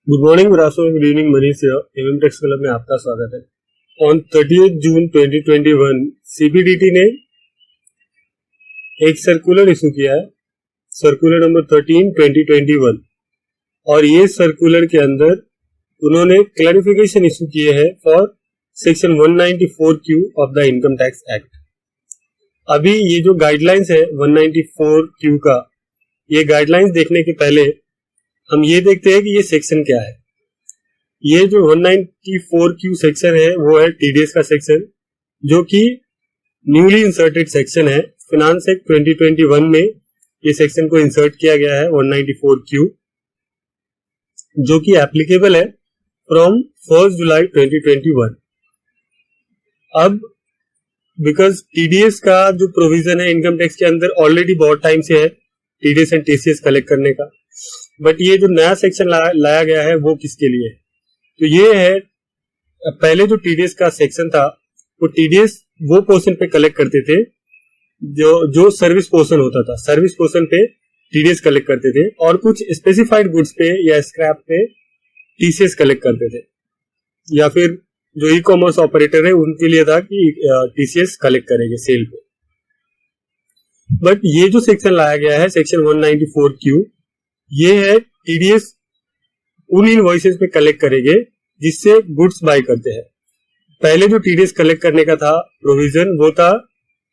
Good morning, good afternoon, good evening. Manish एवं takes club में आपका स्वागत है। ऑन 30 जून 2021 सीबीडीटी ने एक सर्कुलर इशू किया है, सर्कुलर नंबर 13 2021, और ये सर्कुलर के अंदर उन्होंने क्लैरिफिकेशन इशू किए हैं for section 194Q of the income tax act. अभी ये जो गाइडलाइंस है 194Q का, ये गाइडलाइंस देखने के पहले हम ये देखते हैं कि ये सेक्शन क्या है। ये जो 194Q सेक्शन है वो है टीडीएस का सेक्शन, जो कि न्यूली इंसर्टेड सेक्शन है। फिनांस एक्ट 2021 में ये सेक्शन को इंसर्ट किया गया है 194Q, जो कि एप्लीकेबल है फ्रॉम 1 जुलाई 2021। अब बिकॉज टीडीएस का जो प्रोविजन है इनकम टैक्स के अंदर ऑलरेडी बहुत टाइम से है टीडीएस एंड टीसीएस कलेक्ट करने का, बट ये जो नया सेक्शन लाया गया है वो किसके लिए है? तो ये है, पहले जो टीडीएस का सेक्शन था वो टीडीएस वो पोर्शन पे कलेक्ट करते थे जो सर्विस पोर्शन होता था। सर्विस पोर्शन पे टीडीएस कलेक्ट करते थे और कुछ स्पेसिफाइड गुड्स पे या स्क्रैप पे टीसीएस कलेक्ट करते थे, या फिर जो ई कॉमर्स ऑपरेटर है उनके लिए था कि टीसीएस कलेक्ट करेंगे सेल पे। बट ये जो सेक्शन लाया गया है सेक्शन 194Q, ये है टीडीएस उन इनवॉइसेस पे कलेक्ट करेंगे जिससे गुड्स बाय करते हैं। पहले जो टीडीएस कलेक्ट करने का था प्रोविजन वो था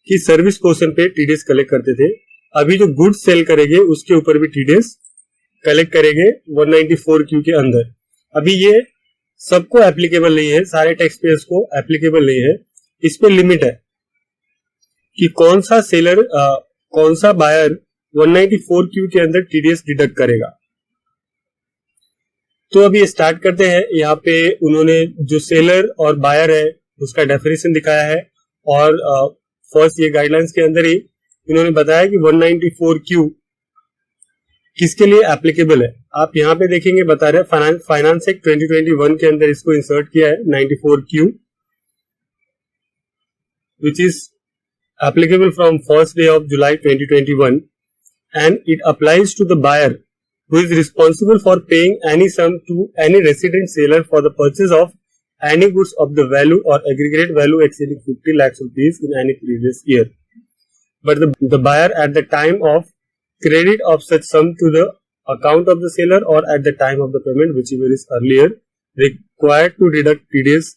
कि सर्विस पोर्शन पे टीडीएस कलेक्ट करते थे। अभी जो गुड्स सेल करेंगे उसके ऊपर भी टीडीएस कलेक्ट करेंगे 194Q के अंदर। अभी ये सबको एप्लीकेबल नहीं है, सारे टैक्स पेयर्स को एप्लीकेबल नहीं है। इस पे लिमिट है कि कौन सा सेलर कौन सा बायर 194Q के अंदर टीडीएस डिडक्ट करेगा। तो अभी स्टार्ट करते हैं। यहाँ पे उन्होंने जो सेलर और बायर है उसका डेफिनेशन दिखाया है, और फर्स्ट ये गाइडलाइंस के अंदर ही इन्होंने बताया कि 194Q किसके लिए एप्लीकेबल है। आप यहाँ पे देखेंगे बता रहे फाइनेंस एक्ट 2021 के अंदर इसको इंसर्ट किया है 94Q, which is applicable from first day of July 2021, and it applies to the buyer who is responsible for paying any sum to any resident seller for the purchase of any goods of the value or aggregate value exceeding 50 lakhs rupees in any previous year. But the buyer at the time of credit of such sum to the account of the seller or at the time of the payment, whichever is earlier, required to deduct TDS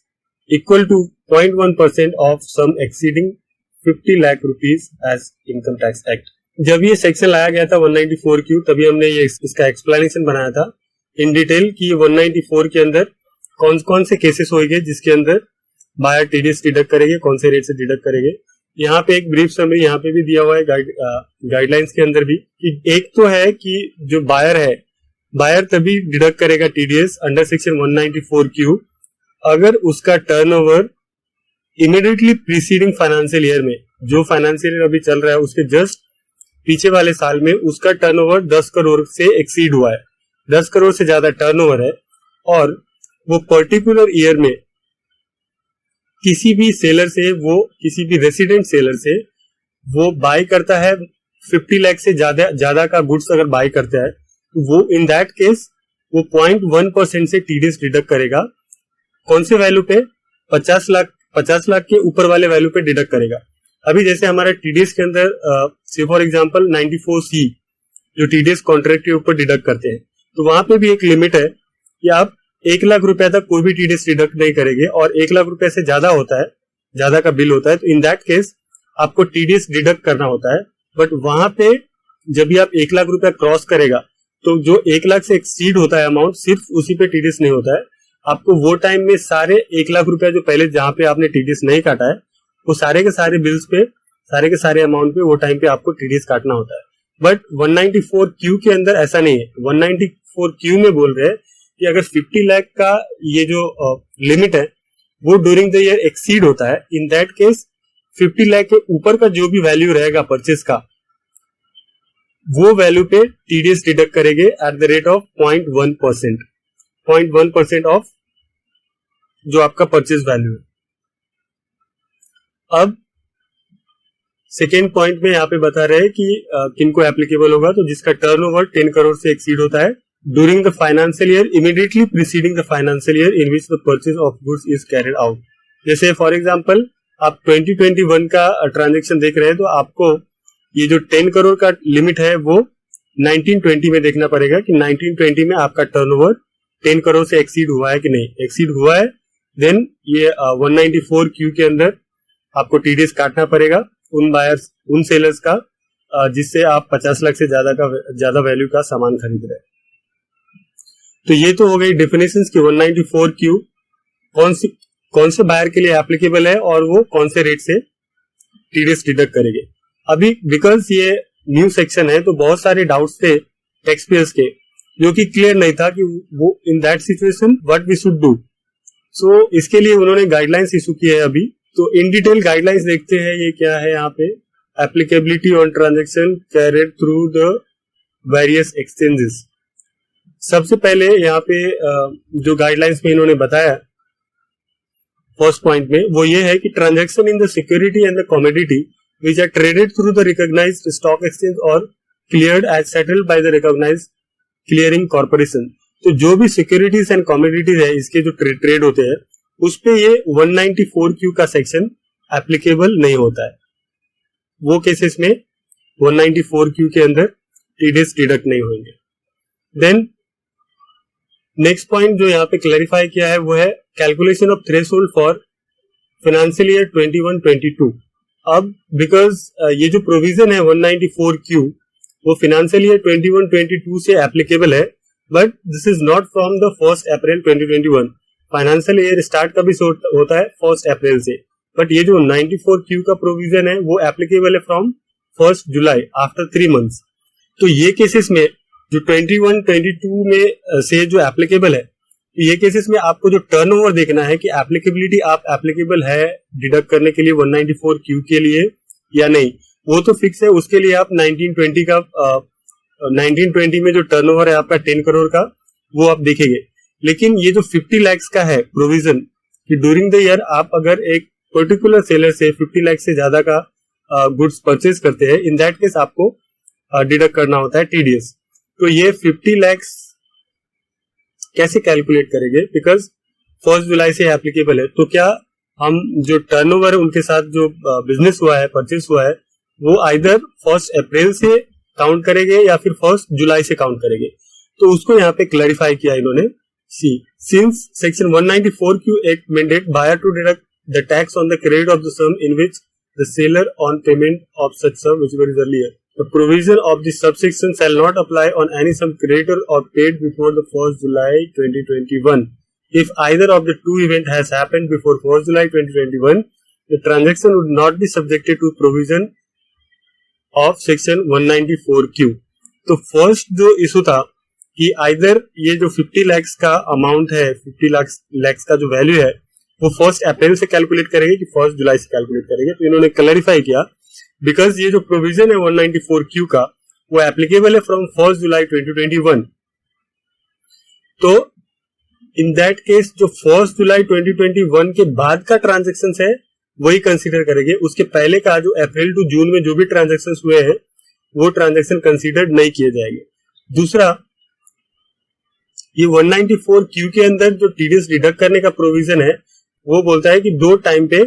equal to 0.1% of sum exceeding 50 lakh rupees as income tax act. जब ये section लाया गया था 194Q, तभी हमने ये इसका explanation बनाया था इन डिटेल कि 194 के अंदर कौन कौन से केसेस होंगे जिसके अंदर बायर टीडीएस डिडक्ट करेंगे, कौन से रेट से डिडक्ट करेंगे। यहाँ पे एक ब्रीफ समरी यहाँ पे भी दिया हुआ है गाइडलाइंस के अंदर भी, कि एक तो है कि जो बायर है, बायर तभी डिडक्ट करेगा टीडीएस अंडर सेक्शन 194Q अगर उसका turnover immediately preceding financial year में, जो फाइनेंशियल ईयर अभी चल रहा है उसके जस्ट पीछे वाले साल में उसका टर्नओवर 10 करोड़ से एक्सीड हुआ है, 10 करोड़ से ज्यादा टर्नओवर है, और वो पर्टिकुलर ईयर में किसी भी सेलर से, वो किसी भी रेसिडेंट सेलर से वो बाय करता है 50 लाख से ज्यादा का गुड्स अगर बाय करता है, तो वो इन दैट केस वो 0.1% से टीडीएस डिडक्ट करेगा। कौन से वैल्यू पे? 50 लाख के ऊपर वाले वैल्यू पे डिडक्ट करेगा। अभी जैसे हमारा टीडीएस के अंदर से फॉर एग्जांपल 94C जो टीडीएस कॉन्ट्रैक्ट के ऊपर डिडक्ट करते हैं, तो वहां पे भी एक लिमिट है कि आप 1 लाख रुपए तक कोई भी टीडीएस डिडक्ट नहीं करेंगे, और 1 लाख रुपए से ज्यादा होता है, ज्यादा का बिल होता है, तो इन दैट केस आपको टीडीएस डिडक्ट करना होता है। बट वहां पे जब भी आप 1 लाख रुपया क्रॉस करेगा, तो जो 1 लाख से एक्सीड होता है अमाउंट, सिर्फ उसी पे टीडीएस नहीं होता है। आपको वो टाइम में सारे 1 लाख रुपया जो पहले जहां पे आपने टीडीएस नहीं काटा है, वो सारे के सारे बिल्स पे, सारे के सारे अमाउंट पे वो टाइम पे आपको टीडीएस काटना होता है। बट 194Q के अंदर ऐसा नहीं है। 194Q में बोल रहे हैं कि अगर 50 लाख का ये जो लिमिट है वो ड्यूरिंग द ईयर एक्सीड होता है, इन दैट केस 50 लाख के ऊपर का जो भी वैल्यू रहेगा परचेस का, वो वैल्यू पे टीडीएस डिडक्ट करेंगे at the rate of 0.1% of जो आपका परचेज वैल्यू है। अब सेकेंड पॉइंट में यहाँ पे बता रहे हैं कि किनको एप्लीकेबल होगा, तो जिसका टर्नओवर 10 करोड़ से एक्सीड होता है during the financial year immediately preceding the financial year in which the purchase of goods is carried out. जैसे फॉर एग्जांपल आप 2021 का ट्रांजेक्शन देख रहे हैं तो आपको ये जो 10 करोड़ का लिमिट है वो 1920 में देखना पड़ेगा कि 1920 में आपका टर्नओवर 10 करोड़ से एक्सीड हुआ है कि नहीं. एक्सीड हुआ है देन ये 194Q के अंदर आपको टीडीएस काटना पड़ेगा उन बायर्स उन सेलर्स का जिससे आप 50 लाख से ज्यादा वैल्यू का सामान खरीद रहे हैं. तो ये तो हो गई डेफिनेशंस की 194Q कौन से बायर के लिए एप्लीकेबल है और वो कौन से रेट से टीडीएस डिडक्ट करेंगे. अभी बिकॉज ये न्यू सेक्शन है तो बहुत सारे डाउट्स थे टैक्स पेयर्स के जो कि क्लियर नहीं था कि वो in that situation what we should do. So इसके लिए उन्होंने गाइडलाइंस इशू की है अभी. तो इन डिटेल गाइडलाइंस देखते हैं ये क्या है. यहाँ पे applicability on transaction carried through the various exchanges. सबसे पहले यहाँ पे जो गाइडलाइंस में इन्होंने बताया फर्स्ट पॉइंट में वो ये है कि transaction in the security and the commodity which are traded through the recognised stock exchange और cleared as settled by the recognised clearing corporation. तो जो भी सिक्योरिटीज एंड कमोडिटीज है इसके जो ट्रेड होते हैं उस पे ये 194Q का सेक्शन एप्लीकेबल नहीं होता है. वो केसेस में 194Q के अंदर टीडीएस डिडक्ट नहीं होंगे. देन नेक्स्ट पॉइंट जो यहाँ पे क्लैरिफाई किया है वो है calculation of threshold for financial year 21-22. अब बिकॉज ये जो प्रोविजन है 194Q वो फाइनेंशियल ईयर 21-22 से एप्लीकेबल है but this is not from the 1 April 2021. Financial year start कभी से होता है 1 अप्रैल से बट ये जो 94Q का प्रोविजन है वो एप्लीकेबल है फ्रॉम 1 जुलाई आफ्टर 3 months. तो ये केसेस में जो 21-22 में से जो एप्लीकेबल है ये केसेस में आपको जो टर्नओवर देखना है कि एप्लीकेबिलिटी आप एप्लीकेबल है डिडक्ट करने के लिए 194Q के लिए या नहीं. वो तो फिक्स है. उसके लिए आप 1920 में जो टर्नओवर है आपका 10 करोड़ का वो आप देखेंगे. लेकिन ये जो 50 लाख का है प्रोविजन कि ड्यूरिंग द ईयर आप अगर एक पर्टिकुलर सेलर से 50 लाख से ज्यादा का गुड्स परचेज करते हैं इन दैट केस आपको डिडक्ट करना होता है टीडीएस. तो ये 50 लाख कैसे कैलकुलेट करेंगे बिकॉज 1 जुलाई से एप्लीकेबल है. तो क्या हम जो टर्नओवर है उनके साथ जो बिजनेस हुआ है परचेस हुआ है वो आइदर 1 अप्रैल से काउंट करेंगे या फिर 1 जुलाई से काउंट करेंगे. तो उसको यहाँ पे क्लैरिफाई किया इन्होंने. Since section 194Q act mandate buyer to deduct the tax on the credit of the sum in which the seller on payment of such sum which were earlier. The provision of this subsection shall not apply on any sum credited or paid before the 1st July 2021. If either of the two events has happened before 1st July 2021, the transaction would not be subjected to provision of section 194Q. तो first जो issue था कि either ये जो 50 lakhs का amount है 50 lakhs का जो वैल्यू है वो 1 अप्रैल से कैलकुलेट करेंगे कि 1 जुलाई से कैलकुलेट करेंगे. तो इन्होंने क्लैरिफाई किया बिकॉज ये जो प्रोविजन है 194Q का वो एप्लीकेबल है फ्रॉम 1 जुलाई 2021. तो इन दैट केस जो 1 जुलाई 2021 के बाद का ट्रांजेक्शन है वही कंसीडर करेंगे. उसके पहले का जो अप्रैल टू जून में जो भी ट्रांजेक्शन हुए हैं वो ट्रांजेक्शन कंसीडर नहीं किए जाएंगे. दूसरा ये 194Q के अंदर जो टीडीएस डिडक्ट करने का प्रोविजन है वो बोलता है कि 2 टाइम पे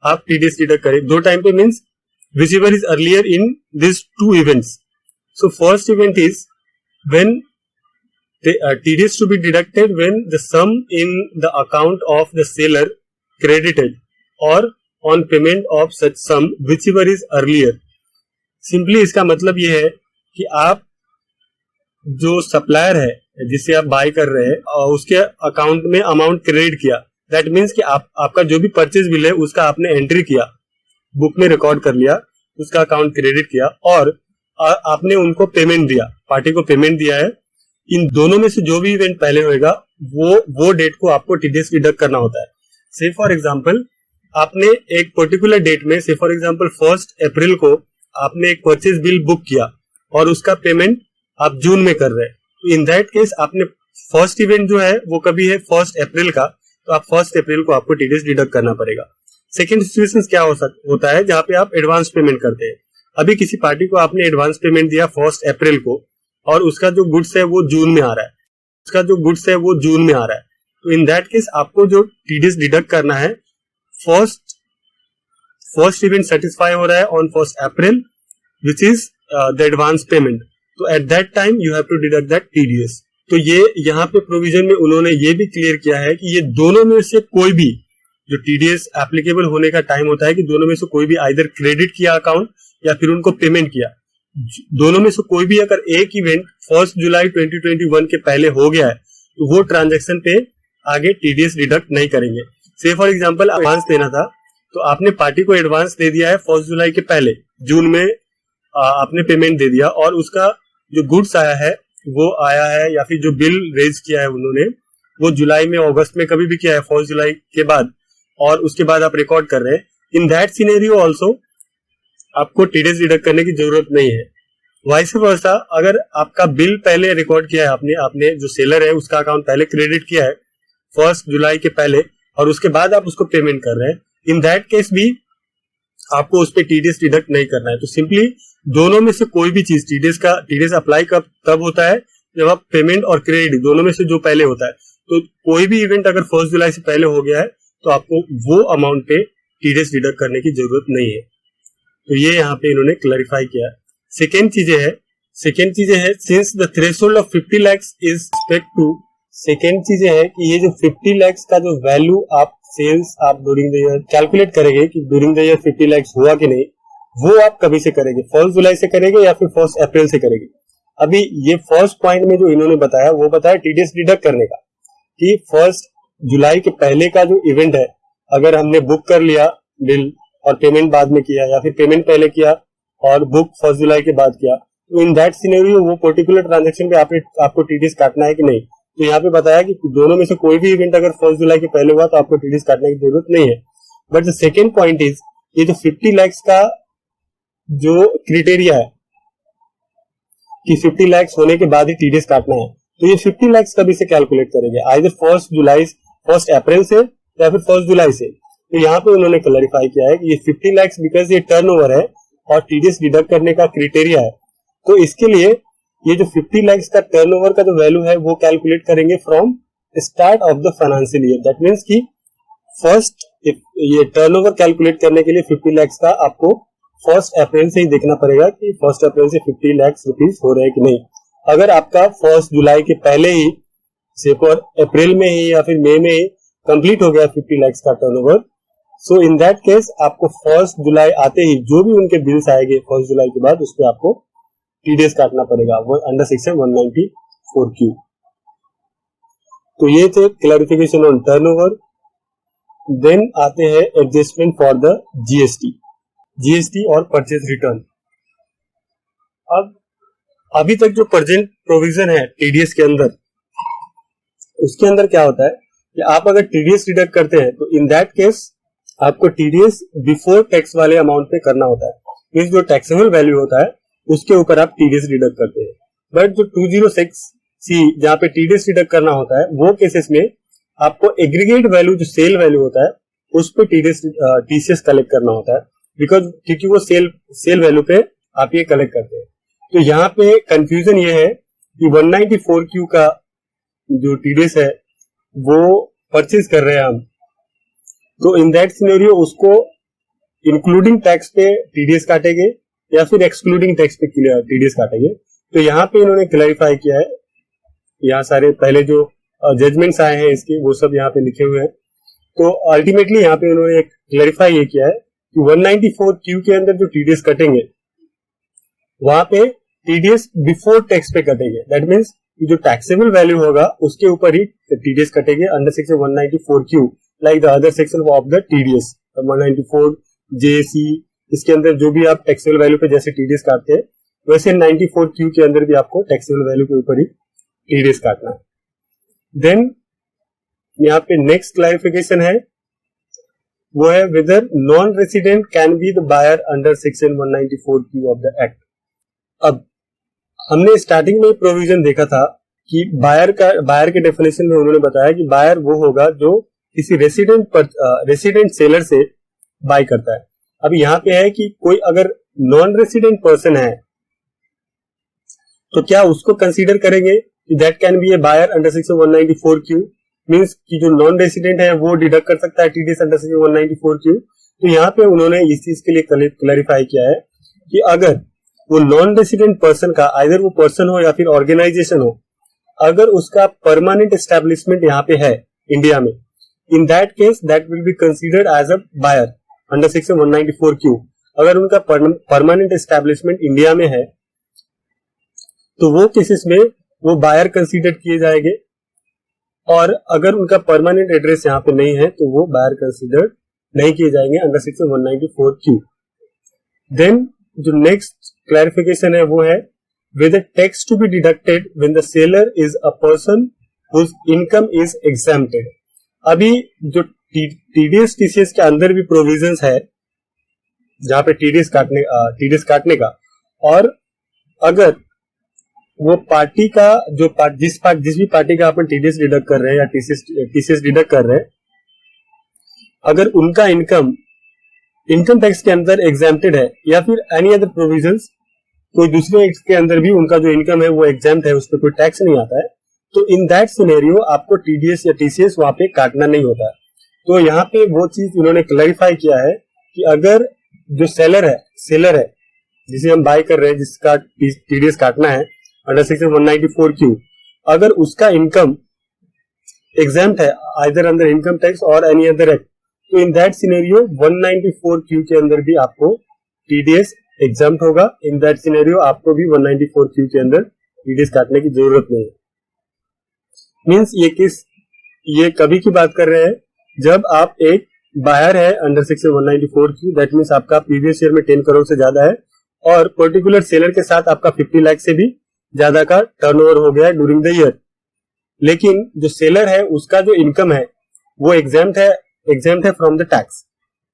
आप टीडीएस डिडक्ट करें. 2 टाइम पे means whichever is earlier in these 2 events. So first event is when the TDS to be deducted when the sum in the account of the seller credited or on payment of such sum whichever is earlier. Simply इसका मतलब ये है कि आप जो supplier है जिससे आप बाय कर रहे हैं उसके अकाउंट में अमाउंट क्रेडिट किया. दैट मीन्स कि आपका जो भी परचेज बिल है उसका आपने एंट्री किया बुक में रिकॉर्ड कर लिया उसका अकाउंट क्रेडिट किया और आपने उनको पेमेंट दिया पार्टी को पेमेंट दिया है. इन दोनों में से जो भी इवेंट पहले होएगा वो डेट को आपको टीडीएस डिडक्ट करना होता है. से फॉर एग्जांपल आपने एक पर्टिकुलर डेट में से फॉर एग्जांपल 1 अप्रैल को आपने एक परचेज बिल बुक किया और उसका पेमेंट आप जून में कर रहे हैं. इन दैट केस आपने फर्स्ट इवेंट जो है वो कभी है 1 अप्रैल का तो आप 1 अप्रैल को आपको टीडीएस डिडक्ट करना पड़ेगा. सेकेंड सिचुएशन क्या होता है जहां पे आप एडवांस पेमेंट करते हैं. अभी किसी पार्टी को आपने एडवांस पेमेंट दिया 1 अप्रैल को और उसका जो गुड्स है वो जून में आ रहा है, तो इन दैट केस आपको जो टीडीएस डिडक्ट करना है, फर्स्ट इवेंट सेटिस्फाई हो रहा है on 1 April which is the advance payment, तो at that time you have to deduct that TDS. तो ये यहाँ पे प्रोविजन में उन्होंने ये भी क्लियर किया है कि ये दोनों में से कोई भी जो टीडीएस एप्लीकेबल होने का टाइम होता है कि दोनों में से कोई भी आइदर क्रेडिट किया अकाउंट या फिर उनको पेमेंट किया, दोनों में से कोई भी अगर एक इवेंट 1 जुलाई 2021 के पहले हो गया है तो वो ट्रांजैक्शन पे आगे टीडीएस डिडक्ट नहीं करेंगे। से फॉर एग्जांपल एडवांस देना था तो आपने पार्टी को एडवांस दे दिया है 1 जुलाई के पहले, जून में आपने पेमेंट दे दिया और उसका जो गुड्स आया है वो आया है या फिर जो बिल रेज किया है उन्होंने वो जुलाई में अगस्त में कभी भी किया है 1 जुलाई के बाद, और उसके बाद आप रिकॉर्ड कर रहे हैं, इन दैट सिनेरियो ऑल्सो आपको टीडीएस डिडक्ट करने की जरूरत नहीं है। वाइस वर्सा, अगर आपका बिल पहले रिकॉर्ड किया है आपने जो सेलर है उसका अकाउंट पहले क्रेडिट किया है 1 जुलाई के पहले और उसके बाद आप उसको पेमेंट कर रहे हैं, इन दैट केस भी आपको उस पर टीडीएस डिडक्ट नहीं करना है। तो सिंपली दोनों में से कोई भी चीज टीडीएस अप्लाई तब होता है जब आप पेमेंट और क्रेडिट दोनों में से जो पहले होता है, तो कोई भी इवेंट अगर 1 जुलाई से पहले हो गया है तो आपको वो अमाउंट पे टीडीएस डिडक्ट करने की जरूरत नहीं है। तो ये यहाँ पे इन्होंने क्लैरिफाई किया। सेकेंड चीजें है since the threshold of 50 lakhs is respect to, second चीजें है कि ये जो 50 lakhs का जो वैल्यू आप सेल्स आप ड्यूरिंग द ईयर कैलकुलेट करेंगे कि ड्यूरिंग द ईयर 50 lakhs हुआ कि नहीं, वो आप कभी से करेंगे, 1 जुलाई से करेंगे या फिर 1 अप्रैल से करेंगे। अभी ये फर्स्ट पॉइंट में जो इन्होंने बताया वो बताया टीडीएस डिडक्ट करने का कि 1 जुलाई के पहले का जो इवेंट है अगर हमने बुक कर लिया बिल और पेमेंट बाद में किया या फिर पेमेंट पहले किया और बुक 1 जुलाई के बाद किया, तो इन दैट सिनेरियो वो पर्टिकुलर ट्रांजैक्शन पे आपको टीडीएस काटना है कि नहीं। तो यहाँ पे बताया कि दोनों में से कोई भी इवेंट अगर 1 जुलाई के पहले हुआ तो आपको टीडीएस काटने की जरूरत नहीं है। But the second point is ये जो 50 lakhs का जो क्राइटेरिया है कि 50 lakhs होने के बाद ही टीडीएस काटना है, तो ये 50 lakhs कभी से कैलकुलेट करेंगे, आइदर 1 अप्रैल से या फिर 1 जुलाई से। तो यहाँ पे उन्होंने क्लैरिफाई किया है कि ये 50 lakhs बिकॉज ये टर्नओवर है और टीडीएस डिडक्ट करने का क्राइटेरिया है, तो इसके लिए ये जो 50 lakhs का टर्नओवर का जो वैल्यू है वो कैलकुलेट करेंगे from start of the financial year. That means कि फर्स्ट ये टर्नओवर कैलकुलेट करने के लिए 50 lakhs का आपको 1 अप्रैल से ही देखना पड़ेगा कि 1 अप्रैल से 50 lakhs रुपीज हो रहे हैं कि नहीं। अगर आपका 1 जुलाई के पहले ही से पर अप्रैल में ही या फिर मई में ही कंप्लीट हो गया 50 lakhs का turnover, so in that case आपको 1 जुलाई आते ही जो भी उनके बिल्स आएंगे 1 जुलाई के बाद उस पर आपको टीडीएस काटना पड़ेगा वो अंडर सेक्शन 194Q। तो ये थे क्लैरिफिकेशन ऑन टर्नओवर। देन आते हैं एडजस्टमेंट फॉर द जीएसटी और परचेज रिटर्न। अब अभी तक जो प्रेजेंट प्रोविजन है टीडीएस के अंदर, उसके अंदर क्या होता है कि आप अगर टीडीएस डिडक्ट करते हैं तो इन दैट केस आपको टीडीएस बिफोर टैक्स वाले अमाउंट पे करना होता है, मींस जो टैक्सेबल वैल्यू होता है उसके ऊपर आप टीडीएस डिडक्ट करते हैं। बट जो 206C जहां पे टीडीएस डिडक्ट करना होता है वो केसेस में आपको एग्रीगेट वैल्यू जो सेल वैल्यू होता है उस पे टीसीएस कलेक्ट करना होता है, बिकॉज क्योंकि वो सेल वैल्यू पे आप ये कलेक्ट करते हैं। तो यहाँ पे कंफ्यूजन ये है कि 194Q का जो टीडीएस है वो परचेज कर रहे हैं हम, तो इन दैट सिनेरियो उसको इंक्लूडिंग टैक्स पे टीडीएस काटेंगे या फिर एक्सक्लूडिंग टैक्स पे टीडीएस काटेंगे। तो यहाँ पे इन्होंने क्लैरिफाई किया है, यहाँ सारे पहले जो जजमेंट्स आए हैं इसके वो सब यहाँ पे लिखे हुए हैं। तो अल्टीमेटली यहाँ पे उन्होंने क्लैरिफाई ये किया है कि 194Q के अंदर जो टीडीएस कटेंगे वहां पे टीडीएस बिफोर टैक्स पे कटेंगे। दैट मीन्स जो टैक्सेबल वैल्यू होगा उसके ऊपर ही टीडीएस कटेंगे under section 194Q, like the other section of the TDS 194JC। इसके अंदर जो भी आप टैक्सेबल वैल्यू पे जैसे टीडीएस काटते हैं वैसे 94Q के अंदर भी आपको टैक्सेबल वैल्यू के ऊपर ही टीडीएस काटना है। देन यहाँ पे नेक्स्ट क्लैरिफिकेशन है वो है whether non resident can be the buyer under section 194Q of the act. अब हमने स्टार्टिंग में प्रोविजन देखा था कि बायर के डेफिनेशन में उन्होंने बताया कि बायर वो होगा जो किसी रेसिडेंट सेलर से बाय करता है। अब यहाँ पे है कि कोई अगर नॉन रेसिडेंट पर्सन है तो क्या उसको कंसीडर करेंगे कि that can be a buyer under section 194Q, means कि जो नॉन रेसिडेंट है वो डिडक्ट कर सकता है टीडीएस अंडर सेक्शन 194Q। तो यहाँ पे उन्होंने इस चीज के लिए क्लैरिफाई किया है कि अगर वो नॉन रेसिडेंट पर्सन का, आइदर वो पर्सन हो या फिर ऑर्गेनाइजेशन हो, अगर उसका परमानेंट एस्टेब्लिशमेंट यहाँ पे है इंडिया में, in that case that will be considered as a buyer under section 194Q। अगर उनका परमानेंट एस्टेब्लिशमेंट इंडिया में है तो वो केसेस में वो बायर कंसीडर किए जाएंगे, और अगर उनका परमानेंट एड्रेस यहाँ पे नहीं है तो वो बायर कंसीडर नहीं किए जाएंगे अंडर सेक्शन 194Q। देन जो नेक्स्ट क्लैरिफिकेशन है वो है whether tax to be deducted when the seller is a person whose income is exempted। अभी जो टीडीएस टीसीएस के अंदर भी प्रोविजंस है जहां पे टीडीएस काटने का, और अगर वो पार्टी का जो जिस भी पार्टी का अपन टीडीएस डिडक्ट कर रहे हैं या टीसीएस डिडक्ट कर रहे हैं, अगर उनका इनकम टैक्स के अंदर एग्जेम्प्टेड है या फिर एनी अदर प्रोविजंस, कोई दूसरे एक्ट के अंदर भी उनका जो इनकम है वो एग्जेम्प्ट है, उस पर कोई टैक्स नहीं आता है, तो इन दैट सिनेरियो आपको टीडीएस या टीसीएस वहां पे काटना नहीं होता है। तो यहाँ पे वो चीज उन्होंने क्लैरिफाई किया है कि अगर जो सेलर है जिसे हम बाय कर रहे हैं, जिसका टीडीएस काटना है अंडर सेक्शन 194Q, अगर उसका इनकम एग्जेम्प्ट है आइदर अंडर इनकम टैक्स और एनी अदर एक्ट, तो इन दैट सिनेरियो 194Q के अंदर भी आपको टीडीएस एग्जाम्प्ट होगा। इन दैट सिनेरियो आपको भी 194Q के अंदर टीडीएस काटने की जरूरत नहीं है। मींस ये कभी की बात कर रहे हैं जब आप एक बायर है under section 194Q, that means आपका प्रीवियस ईयर में 10 करोड़ से ज्यादा है और पर्टिकुलर सेलर के साथ आपका 50 लाख से भी ज्यादा का टर्नओवर हो गया है ड्यूरिंग द ईयर, लेकिन जो सेलर है उसका जो इनकम है वो एग्जेम्प्ट है from the tax.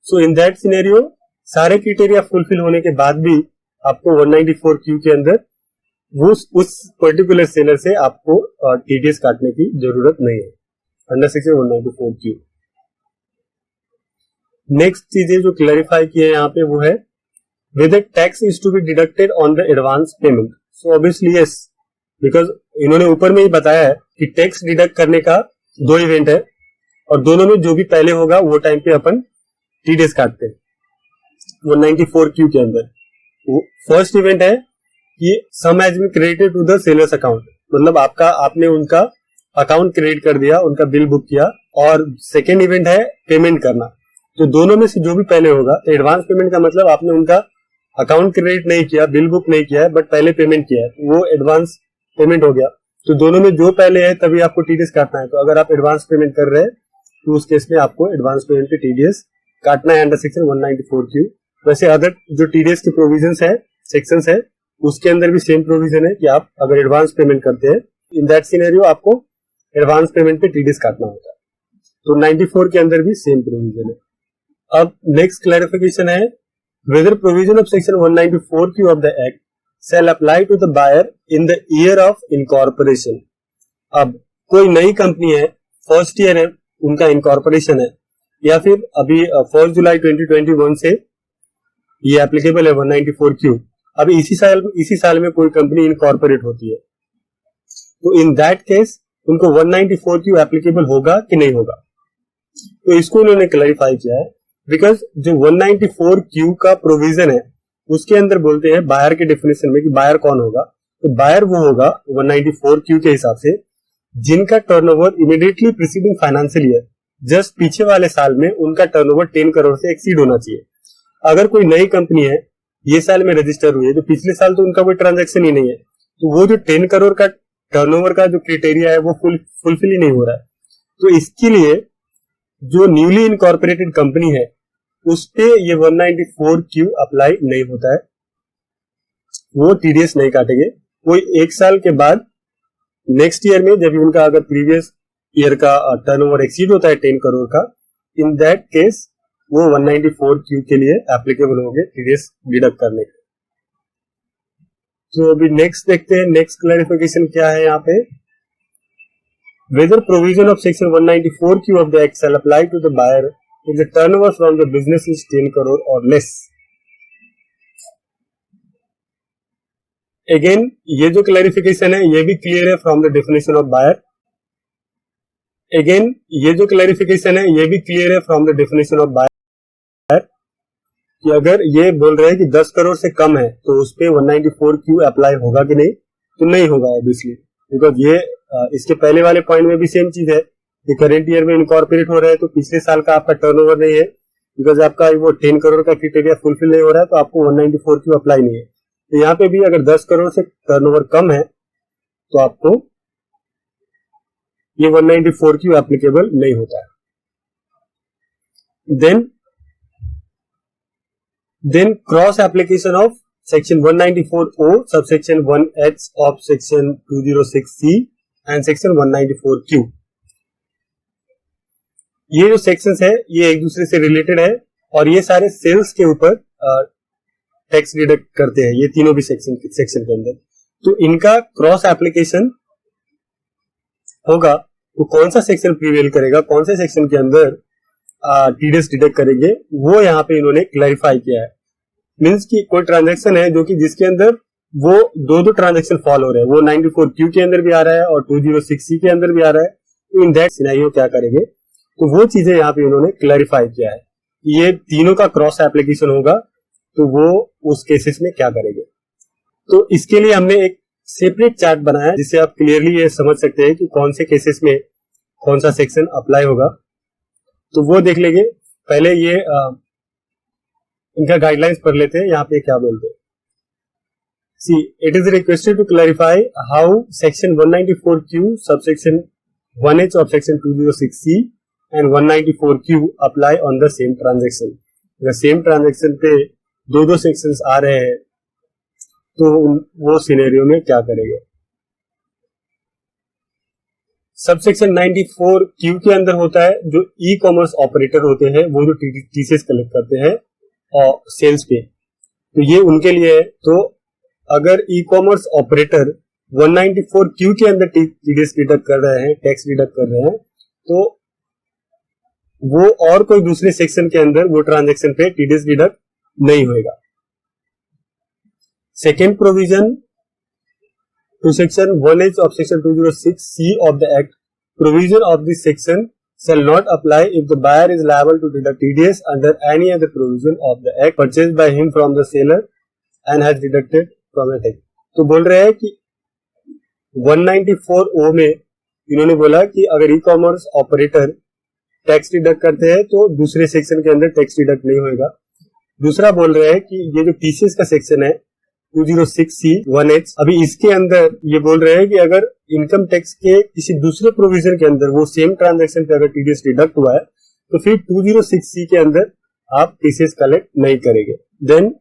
So in that scenario सारे क्राइटेरिया फुलफिल होने के बाद भी आपको 194Q के अंदर उस पर्टिकुलर सेलर से आपको टीडीएस काटने की जरूरत नहीं है अंडर सेक्शन 194Q। नेक्स्ट चीजें जो क्लैरिफाई की है यहाँ पे वो है whether tax is to be deducted on the advance payment। So obviously yes, because इन्होंने ऊपर में ही बताया है कि टैक्स डिडक्ट करने का 2 इवेंट है और दोनों में जो भी पहले होगा वो टाइम पे अपन टीडीएस काटते हैं 194Q के अंदर। फर्स्ट इवेंट है कि sum has been credited to the seller's account, मतलब आपने उनका अकाउंट क्रेडिट कर दिया, उनका बिल बुक किया। और सेकेंड इवेंट है पेमेंट करना। तो दोनों में से जो भी पहले होगा, तो एडवांस पेमेंट का मतलब आपने उनका अकाउंट क्रेडिट नहीं किया, बिल बुक नहीं किया है, बट पहले पेमेंट किया है, वो एडवांस पेमेंट हो गया। तो दोनों में जो पहले है तभी आपको टीडीएस काटना है। तो अगर आप एडवांस पेमेंट कर रहे हैं तो उस केस में आपको एडवांस पेमेंट पे टीडीएस काटना है अंडर सेक्शन 194Q। वैसे अदर जो टीडीएस के प्रोविजंस है, सेक्शंस है, उसके अंदर भी सेम प्रोविजन है कि आप अगर एडवांस पेमेंट करते हैं, इन दैट सिनेरियो आपको एडवांस पेमेंट पे टीडीएस काटना होता है। तो 94 के अंदर भी सेम प्रोविजन है। अब नेक्स्ट क्लैरिफिकेशन है whether provision of section 194Q of the act shall apply to the buyer in the year of incorporation। अब कोई नई कंपनी है, फर्स्ट ईयर है उनका इनकॉर्पोरेशन है, या फिर अभी 1 जुलाई 2021 से ये एप्लीकेबल है 194Q। अभी इसी साल में कोई कंपनी इनकॉर्पोरेट होती है, तो इन दैट केस उनको 194Q एप्लीकेबल होगा कि नहीं होगा। तो इसको उन्होंने क्लैरिफाई किया है, बिकॉज जो 194Q का प्रोविजन है उसके अंदर बोलते हैं बायर के डेफिनेशन में कि बायर कौन होगा। तो बायर वो होगा 194Q के हिसाब से जिनका turnover immediately preceding financial year, just पीछे वाले साल में उनका टर्नओवर 10 करोड़ से एक्सीड होना चाहिए। अगर कोई नई कंपनी है, ये साल में रजिस्टर हुई है, तो पिछले साल तो उनका कोई ट्रांजैक्शन ही नहीं है, तो वो जो 10 करोड़ का टर्नओवर का जो क्राइटेरिया है वो फुलफिल ही नहीं हो रहा है। तो इसके लिए जो न्यूली इनकॉर्पोरेटेड कंपनी है उस पे ये 194Q अप्लाई नहीं होता है, वो टीडीएस नहीं काटेंगे। कोई एक साल के बाद नेक्स्ट ईयर में जब उनका अगर प्रीवियस ईयर का टर्नओवर एक्सीड होता है 10 करोड़ का, इन दैट केस वो 194Q के लिए एप्लीकेबल होंगे टीडीएस डिडक्ट करने के। तो अभी नेक्स्ट देखते हैं, नेक्स्ट क्लैरिफिकेशन क्या है यहाँ पे। Whether provision of section 194Q of the act shall apply to the buyer if the turnover from the business is 10 crore or less। Again ये जो क्लैरिफिकेशन है ये भी क्लियर है from the definition of buyer. Again ये जो clarification है ये भी क्लियर है from the definition of buyer कि अगर ये बोल रहे हैं कि 10 करोड़ से कम है तो उस पे 194Q अप्लाई होगा कि नहीं, तो नहीं होगा ऑब्वियसली, बिकॉज ये इसके पहले वाले पॉइंट में भी सेम चीज है कि करेंट ईयर में इनकॉर्पोरेट हो रहा है तो पिछले साल का आपका टर्नओवर नहीं है, बिकॉज आपका वो 10 करोड़ का क्राइटेरिया फुलफिल नहीं हो रहा है तो आपको 194Q अप्लाई नहीं है। तो यहाँ पे भी अगर 10 करोड़ से टर्नओवर कम है तो आपको ये 194Q एप्लीकेबल नहीं होता है। Then cross application of section 194O subsection 1H of section 206C and section 194Q। ये जो सेक्शंस है ये एक दूसरे से रिलेटेड है और ये सारे सेल्स के ऊपर टैक्स डिडक्ट करते हैं, ये तीनों भी सेक्शन के अंदर। तो इनका क्रॉस एप्लीकेशन होगा तो कौन सा सेक्शन प्रिवेल करेगा, कौन से सेक्शन के अंदर टीडीएस डिडक्ट करेंगे, वो यहाँ पे इन्होंने क्लैरिफाई किया है। मींस कि कोई ट्रांजैक्शन है जो कि जिसके अंदर वो दो ट्रांजैक्शन फॉल हो रहे हैं, वो 94Q के अंदर भी आ रहा है और 206C के अंदर भी आ रहा है, तो इन दैट सिनेरियो क्या करेंगे, तो वो चीजें यहाँ पे इन्होंने क्लैरिफाई किया है। ये तीनों का क्रॉस एप्लीकेशन होगा तो वो उस केसेस में क्या करेंगे। तो इसके लिए हमने एक सेपरेट चार्ट बनाया है जिससे आप क्लियरली ये समझ सकते हैं कि कौन से केसेस में कौन सा सेक्शन अप्लाई होगा। तो वो देख लेंगे। पहले ये इनका गाइडलाइंस पढ़ लेते हैं, यहाँ पे क्या बोलते हैं। See it is requested to clarify how section 194Q subsection 1H of section 206C and 194Q apply on the same transaction. अगर सेम ट्रांजेक्शन पे दो सेक्शंस आ रहे हैं तो वो सिनेरियो में क्या करेंगे। सबसेक्शन 94Q के अंदर होता है जो ई कॉमर्स ऑपरेटर होते हैं, वो जो टीसीएस कलेक्ट करते हैं और सेल्स पे, तो ये उनके लिए है। तो अगर ई कॉमर्स ऑपरेटर 194Q के अंदर टीडीएस डिडक्ट कर रहे हैं, टैक्स डिडक्ट कर रहे हैं, तो वो और कोई दूसरे सेक्शन के अंदर वो ट्रांजैक्शन पे टीडीएस डिडक्ट नहीं होगा। Second provision to section 1H of section 206C of the Act, provision of this section shall not apply if the buyer is liable to deduct TDS under any other provision of the Act purchased by him from the seller and has deducted from the tax। तो बोल रहे हैं कि 194O में इन्होंने बोला कि अगर e commerce operator tax deduct करते हैं तो दूसरे सेक्शन के अंदर टैक्स डिडक्ट नहीं होगा। दूसरा बोल रहे हैं कि ये जो टीसीएस का सेक्शन है 206C 1H, अभी इसके अंदर ये बोल रहे हैं कि अगर इनकम टैक्स के किसी दूसरे प्रोविजन के अंदर वो सेम ट्रांजैक्शन पे अगर टीडीएस डिडक्ट हुआ है तो फिर 206C के अंदर आप टीसीएस कलेक्ट नहीं करेंगे। Then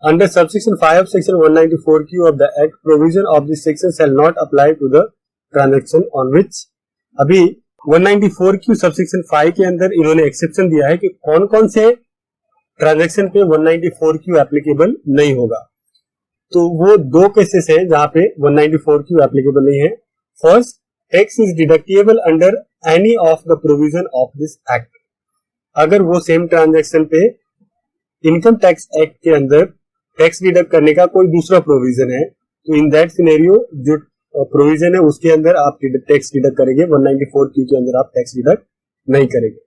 under subsection 5 of section 194Q of the act, provision of this section shall not apply to the transaction on which. अभी 194Q सबसेक्शन 5 के अंदर इन्होंने एक्सेप्शन दिया है कि कौन कौन से ट्रांजैक्शन पे 194Q एप्लीकेबल नहीं होगा। तो वो दो केसेस हैं जहां पे 194Q एप्लीकेबल नहीं है। First, tax is deductible under any of the provision of this act. अगर वो सेम ट्रांजैक्शन पे इनकम टैक्स एक्ट के अंदर टैक्स डिडक्ट करने का कोई दूसरा प्रोविजन है तो इन दैट सिनेरियो जो प्रोविजन है उसके अंदर आप टैक्स डिडक्ट करेंगे, 194Q के अंदर आप टैक्स डिडक्ट नहीं करेंगे।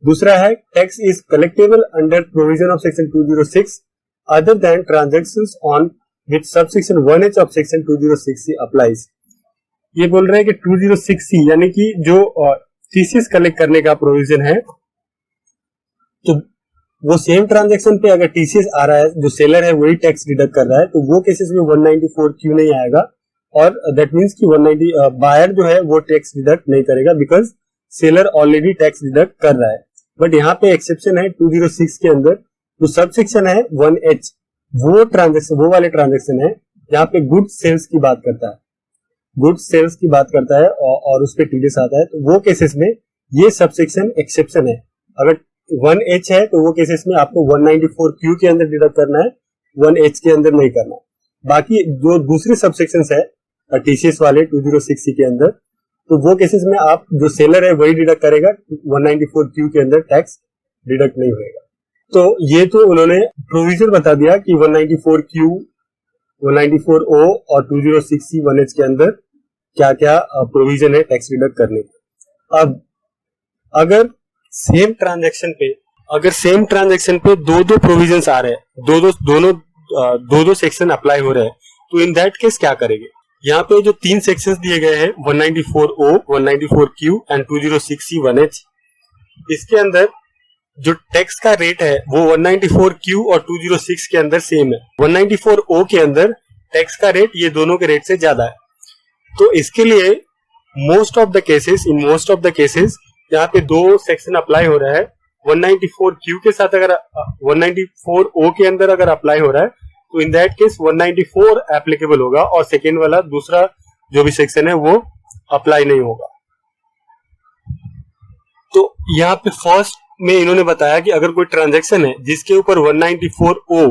दूसरा है, tax is collectable under provision of section 206 other than transactions on which subsection 1H of section 206C applies. ये बोल रहे हैं कि 206C यानी कि जो टीसीएस कलेक्ट करने का प्रोविजन है, तो वो सेम ट्रांजैक्शन पे अगर टीसीएस आ रहा है, जो सेलर है वही टैक्स डिडक्ट कर रहा है, तो वो केसेस में 194Q नहीं आएगा और दैट मीन्स कि 190 बायर जो है वो टैक्स डिडक्ट नहीं करेगा because seller already tax deduct कर रहा है। बट यहाँ पे एक्सेप्शन है 206 के अंदर, जो सबसेक्शन है 1H, वो ट्रांजैक्शन, वो वाले ट्रांजैक्शन है जहाँ पे गुड सेल्स की बात करता है, गुड सेल्स की बात करता है और उस पर टीडीएस आता है, तो वो केसेस में ये सबसेक्शन एक्सेप्शन है। अगर 1H है तो वो केसेस में आपको 194Q के अंदर डिडक्ट करना है, 1H के अंदर नहीं करना। बाकी जो दूसरे सबसेक्शंस है टीसीएस वाले 206C के अंदर, तो वो केसेस में आप जो सेलर है वही डिडक्ट करेगा, 194Q के अंदर टैक्स डिडक्ट नहीं होगा। तो ये तो उन्होंने प्रोविजन बता दिया कि 194Q 194O और 206C1H के अंदर क्या क्या प्रोविजन है टैक्स डिडक्ट करने का। अब अगर सेम ट्रांजैक्शन पे दो प्रोविजंस आ रहे हैं, दो सेक्शन अप्लाई हो रहे हैं, तो इन दैट केस क्या करेंगे। यहाँ पे जो 3 सेक्शंस दिए गए हैं 194O, 194Q एंड 206C1H, इसके अंदर जो टैक्स का रेट है वो 194Q और 206 के अंदर सेम है। 194O के अंदर टैक्स का रेट ये दोनों के रेट से ज्यादा है। तो इसके लिए in most of the cases यहाँ पे 2 सेक्शन अप्लाई हो रहा है। 194Q के साथ अगर 194O के अंदर अगर अप्लाई हो रहा है तो इन दैट केस 194 एप्लीकेबल होगा और सेकेंड वाला दूसरा जो भी सेक्शन है वो अप्लाई नहीं होगा। तो यहाँ पे फर्स्ट में इन्होंने बताया कि अगर कोई ट्रांजैक्शन है जिसके ऊपर 194O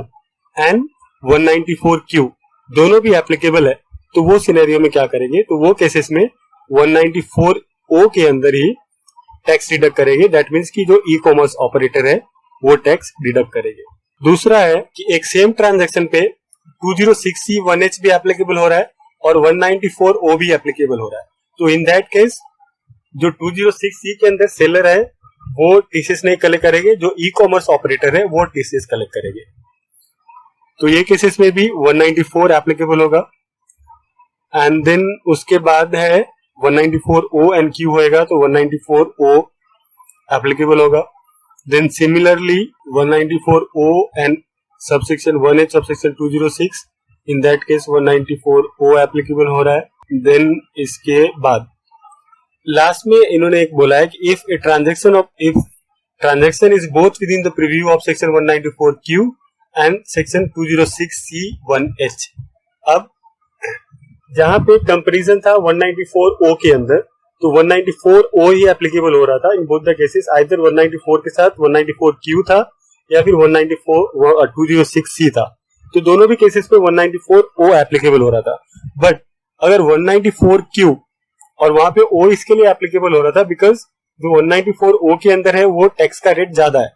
एंड 194Q दोनों भी एप्लीकेबल है तो वो सिनेरियो में क्या करेंगे, तो वो केसेस में 194O के अंदर ही टैक्स डिडक्ट करेंगे। दैट मीन्स कि जो ई कॉमर्स ऑपरेटर है वो टैक्स डिडक्ट करेंगे। दूसरा है कि एक सेम ट्रांजैक्शन पे 206C1H भी एप्लीकेबल हो रहा है और 194O भी एप्लीकेबल हो रहा है। तो इन दैट केस जो 206C के अंदर सेलर है वो टीसीएस नहीं कलेक्ट करेंगे, जो ई कॉमर्स ऑपरेटर है वो टीसीएस कलेक्ट करेंगे। तो ये केसेस में भी 194 एप्लीकेबल होगा। एंड देन उसके बाद है 194O एंड Q होएगा तो 194O एप्लीकेबल होगा। Then similarly 194O and subsection 1H subsection 206, in that case 194O applicable हो रहा है। देन इसके बाद लास्ट में इन्होंने एक बोला है कि if transaction is both with in the preview of section 194Q and section 206C1H। अब जहां पे कंपैरिजन था 194O के अंदर तो 194O ही एप्लीकेबल हो रहा था in both the cases. Either 194 के साथ 194Q था या फिर 206C था, तो दोनों भी केसेस पे 194O एप्लीकेबल हो रहा था। बट अगर 194Q और वहां पे O इसके लिए एप्लीकेबल हो रहा था बिकॉज जो 194O के अंदर है वो टैक्स का रेट ज्यादा है,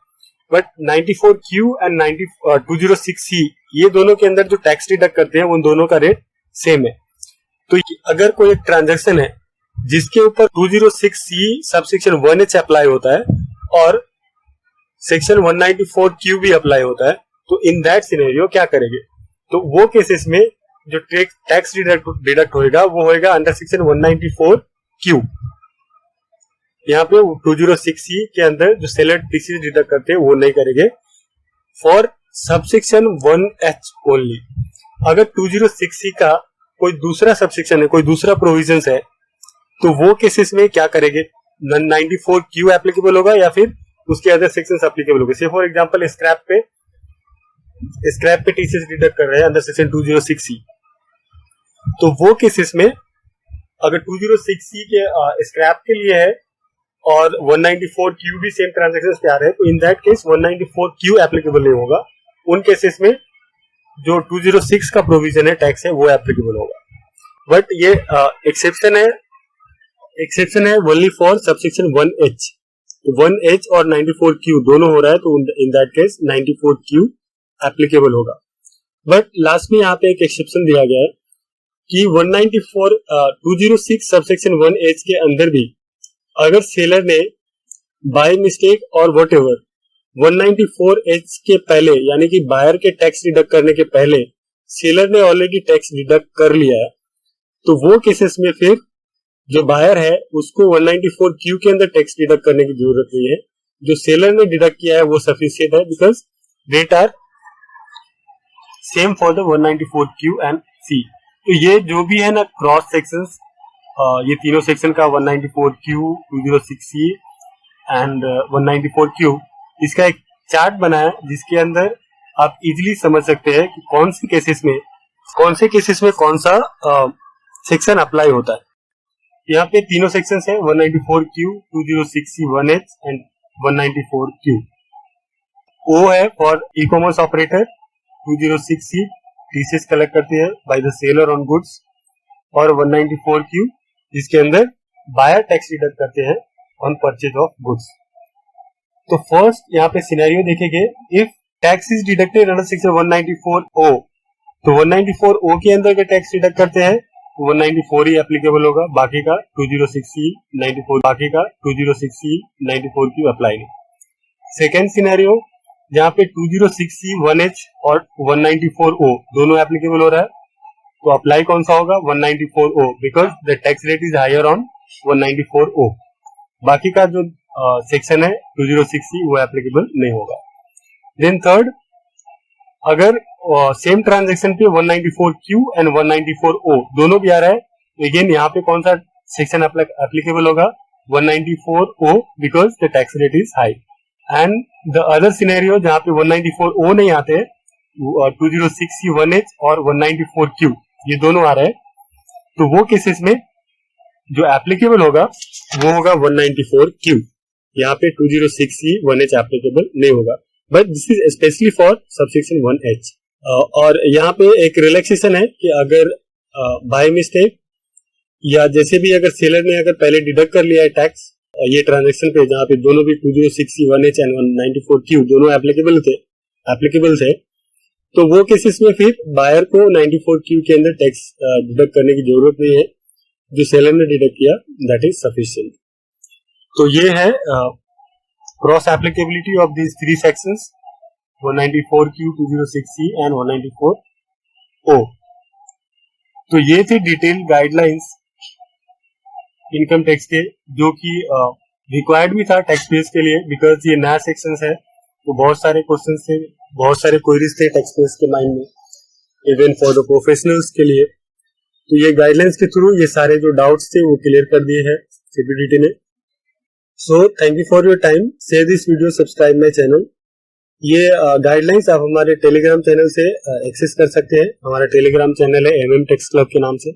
बट 94Q एंड 206C ये दोनों के अंदर जो टैक्स डिडक्ट करते हैं उन दोनों का रेट सेम है। तो अगर कोई एक ट्रांजैक्शन है जिसके ऊपर 206C सबसेक्शन 1H अप्लाई होता है और सेक्शन 194Q भी अप्लाई होता है, तो इन दैट सिनेरियो क्या करेंगे, तो वो केसेस में जो टैक्स डिडक्ट होएगा वो होएगा अंडर सेक्शन 194Q। यहाँ पे 206C के अंदर जो सेलर टीसीएस डिडक्ट करते हैं वो नहीं करेंगे फॉर सबसेक्शन 1H ओनली। अगर 206C का कोई दूसरा सबसेक्शन है, कोई दूसरा प्रोविजन है, तो वो केसेस में क्या करेंगे, 94Q एप्लीकेबल होगा या फिर उसके अदर सेक्शंस एप्लीकेबल होंगे। से फॉर एग्जांपल स्क्रैप पे टीसीएस डिडक्ट कर रहे हैं अंडर सेक्शन 206C, तो वो केसेस में अगर 206C के स्क्रैप के लिए है और 194Q भी सेम ट्रांजैक्शन पे आ रहे हैं, तो इन दैट केस 194Q एप्लीकेबल नहीं होगा। उन केसेस में जो 206 का प्रोविजन है टैक्स है वो एप्लीकेबल होगा। बट ये एक्सेप्शन है ओनली फॉर सबसेक्शन 1H। तो 1H और 94Q दोनों हो रहा है तो इन दैट केस 94Q एप्लीकेबल होगा। बट लास्ट में यहाँ पे एक एक्सेप्शन दिया गया है कि 206 सबसेक्शन 1H के अंदर भी अगर सेलर ने बाय मिस्टेक और वट एवर 194H के पहले यानी कि बायर के टैक्स डिडक्ट करने के पहले सेलर ने ऑलरेडी टैक्स डिडक्ट कर लिया है, तो वो केसेस में फिर जो बायर है उसको 194Q के अंदर टैक्स डिडक्ट करने की जरूरत नहीं है। जो सेलर ने डिडक्ट किया है वो सफिशिएंट है because rate are same for the 194Q and C। तो ये जो भी है ना क्रॉस सेक्शंस, ये तीनों सेक्शन का 194Q, 206C एंड 194Q, इसका एक चार्ट बना है जिसके अंदर आप इजीली समझ सकते हैं कि कौन से केसेस में कौन सा सेक्शन अप्लाई होता है। यहाँ पे तीनों सेक्शंस है 194Q, 206C 1H and 194Q। O है for e commerce operator, 206C TCS collect करती है by the seller on goods, और 194Q जिसके अंदर बायर टैक्स डिडक्ट करते हैं ऑन परचेज ऑफ गुड्स। तो फर्स्ट यहाँ पे सिनेरियो देखेंगे, if tax is deducted under section 194O तो 194O के अंदर का टैक्स डिडक्ट करते हैं तो 194 ही एप्लीकेबल होगा, बाकी का 206C 94 बाकी का 206C 94 की अप्लाई नहीं। सेकेंड सिनेरियो जहाँ पे 206C 1H और 194O दोनों एप्लीकेबल हो रहा है, तो अप्लाई कौन सा होगा 194O because the tax rate is higher on 194O। बाकी का जो सेक्शन है 206C वो एप्लीकेबल नहीं होगा। देन थर्ड, अगर सेम ट्रांजेक्शन पे 194Q एंड 194O दोनों भी आ रहा है, तो अगेन यहाँ पे कौन सा सेक्शन एप्लीकेबल होगा 194O because the tax rate is high. And the other scenario जहाँ पे 194O नहीं आते, 206C 1H और 194Q ये दोनों आ रहे हैं, तो वो केसेस में जो एप्लीकेबल होगा वो होगा 194Q। यहाँ पे 206C 1H एप्लीकेबल नहीं होगा, but this is specially for subsection 1H। और यहाँ पे एक रिलैक्सेशन है कि अगर बाय मिस्टेक या जैसे भी अगर सेलर ने अगर पहले डिडक्ट कर लिया है टैक्स ये ट्रांजेक्शन पे जहाँ पे दोनों भी 206C 1H एंड 194Q दोनों एप्लीकेबल थे, तो वो केसेस में फिर बायर को 94Q के अंदर टैक्स डिडक्ट करने की जरूरत नहीं है, जो सेलर ने डिडक्ट किया दैट इज सफिशिएंट। तो ये है cross applicability of these three sections 194Q 206C and 194O। तो ये थे डिटेल गाइडलाइंस इनकम टैक्स के, जो कि रिक्वायर्ड भी था टैक्स पेयर्स के लिए बिकॉज ये नया सेक्शन है, तो बहुत सारे क्वेश्चन थे, बहुत सारे क्वेरीज थे टैक्स पेयर्स के माइंड में, इवन फॉर द प्रोफेशनल्स के लिए। तो ये गाइडलाइंस के थ्रू ये सारे जो डाउट्स थे वो क्लियर कर दिए हैं सीपीडीटी ने। So thank you for your time, share this video, subscribe my channel. ये गाइडलाइंस आप हमारे टेलीग्राम चैनल से एक्सेस कर सकते हैं। हमारा टेलीग्राम चैनल है MM टैक्स क्लब के नाम से।